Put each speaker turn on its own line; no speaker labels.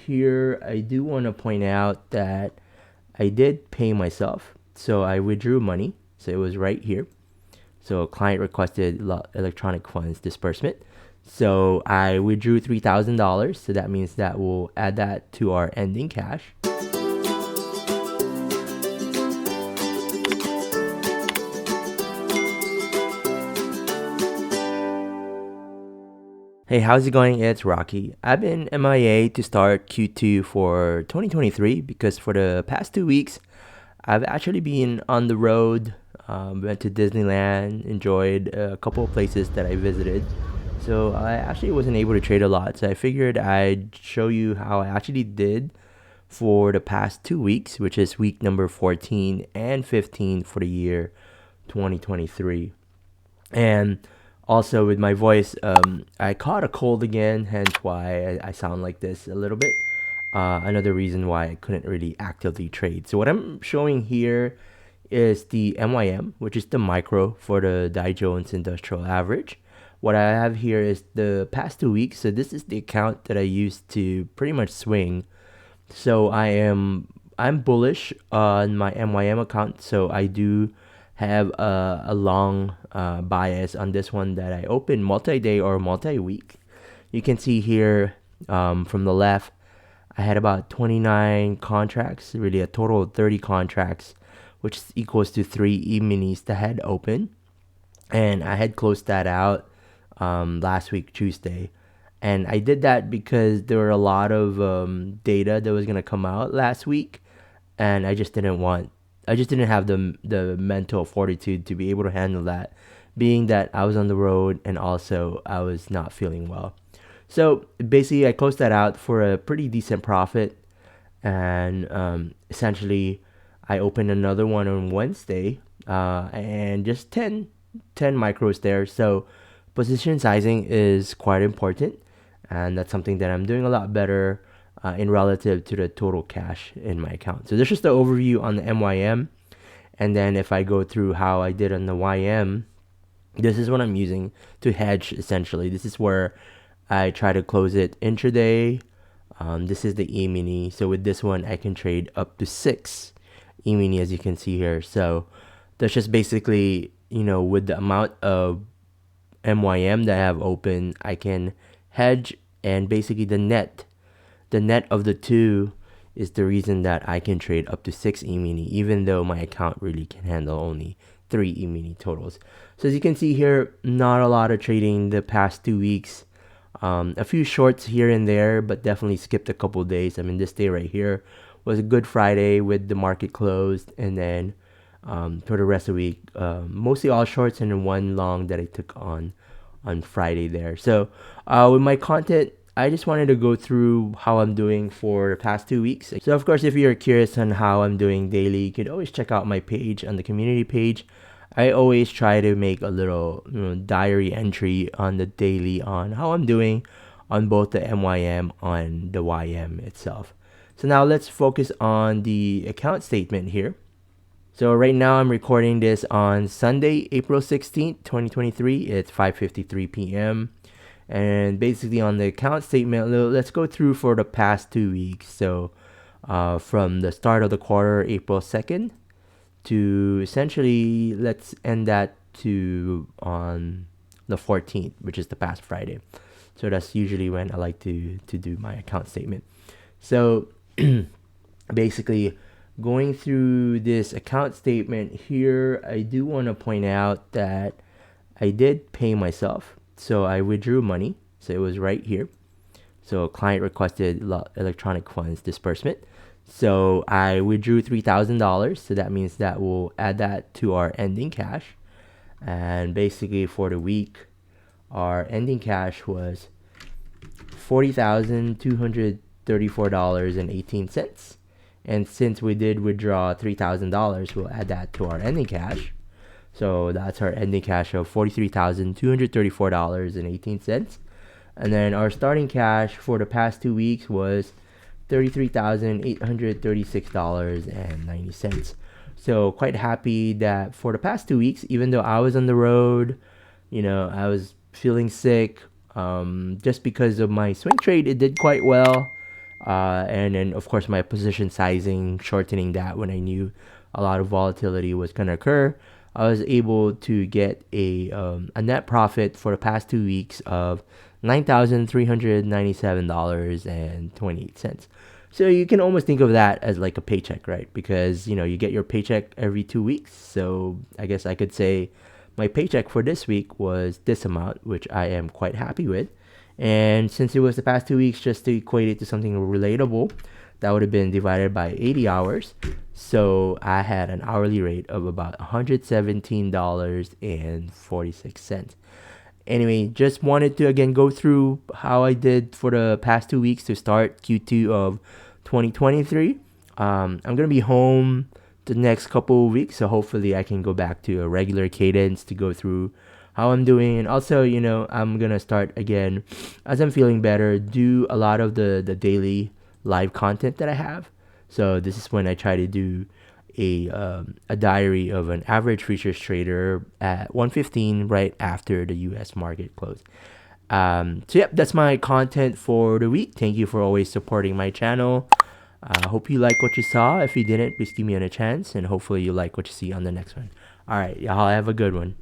here, I do want to point out that I did pay myself. So I withdrew money. So it was right here. So client requested electronic funds disbursement. So I withdrew $3,000. So that means that we'll add that to our ending cash. Hey, how's it going? It's Rocky. I've been MIA to start Q2 for 2023 because for the past 2 weeks, I've actually been on the road. Went to Disneyland, enjoyed a couple of places that I visited. So I actually wasn't able to trade a lot. So I figured I'd show you how I actually did for the past 2 weeks, which is week number 14 and 15 for the year 2023. And also with my voice, I caught a cold again, hence why I sound like this a little bit. Another reason why I couldn't really actively trade. So what I'm showing here is the MYM, which is the micro for the Dow Jones Industrial Average. What I have here is the past 2 weeks. So this is the account that I used to pretty much swing. So I'm bullish on my MYM account. So I do have a long bias on this one that I open multi-day or multi-week. You can see here from the left, I had about 29 contracts, really a total of 30 contracts, which equals to 3 E-minis that had open. And I had closed that out last week, Tuesday. And I did that because there were a lot of data that was going to come out last week. And I just didn't have the mental fortitude to be able to handle that, being that I was on the road and also I was not feeling well. So basically, I closed that out for a pretty decent profit, and essentially, I opened another one on Wednesday, and just 10 micros there. So position sizing is quite important, and that's something that I'm doing a lot better in relative to the total cash in my account. So this is the overview on the MYM. And then if I go through how I did on the YM, this is what I'm using to hedge essentially. This is where I try to close it intraday. This is the E-mini. So with this one, I can trade up to 6 E-mini as you can see here. So that's just basically, with the amount of MYM that I have open, I can hedge, and basically the net of the two is the reason that I can trade up to 6 E-mini, even though my account really can handle only 3 E-mini totals. So as you can see here, not a lot of trading the past 2 weeks. A few shorts here and there, but definitely skipped a couple days. I mean, this day right here was a good Friday with the market closed, and then for the rest of the week, mostly all shorts and then one long that I took on Friday there. So with my content, I just wanted to go through how I'm doing for the past 2 weeks. So of course, if you're curious on how I'm doing daily, you could always check out my page on the community page. I always try to make a little diary entry on the daily on how I'm doing on both the MYM and the YM itself. So now let's focus on the account statement here. So right now I'm recording this on Sunday, April 16th, 2023. It's 5:53 p.m. And basically on the account statement, let's go through for the past 2 weeks. So from the start of the quarter, April 2nd, to essentially let's end that to on the 14th, which is the past Friday. So that's usually when I like to do my account statement. So basically going through this account statement here, I do want to point out that I did pay myself. So I withdrew money. So it was right here. So client requested electronic funds disbursement. So I withdrew $3,000. So that means that we'll add that to our ending cash. And basically for the week, our ending cash was $40,234.18. And since we did withdraw $3,000, we'll add that to our ending cash. So that's our ending cash of $43,234.18. And then our starting cash for the past 2 weeks was $33,836.90. So quite happy that for the past 2 weeks, even though I was on the road, I was feeling sick, just because of my swing trade, it did quite well. And then of course my position sizing, shortening that when I knew a lot of volatility was gonna occur. I was able to get a net profit for the past 2 weeks of $9,397.28. So you can almost think of that as like a paycheck, right? Because you get your paycheck every 2 weeks. So I guess I could say my paycheck for this week was this amount, which I am quite happy with. And since it was the past 2 weeks, just to equate it to something relatable, that would have been divided by 80 hours. So I had an hourly rate of about $117.46. Anyway, just wanted to again go through how I did for the past 2 weeks to start Q2 of 2023. I'm going to be home the next couple of weeks, so hopefully I can go back to a regular cadence to go through how I'm doing. And also, I'm going to start again as I'm feeling better, do a lot of the daily live content that I have. So this is when I try to do a diary of an average futures trader at 1:15 right after the U.S. market close. So yep, that's my content for the week. Thank you for always supporting my channel. I hope you like what you saw. If you didn't, please give me a chance, and hopefully you like what you see on the next one. All right, y'all have a good one.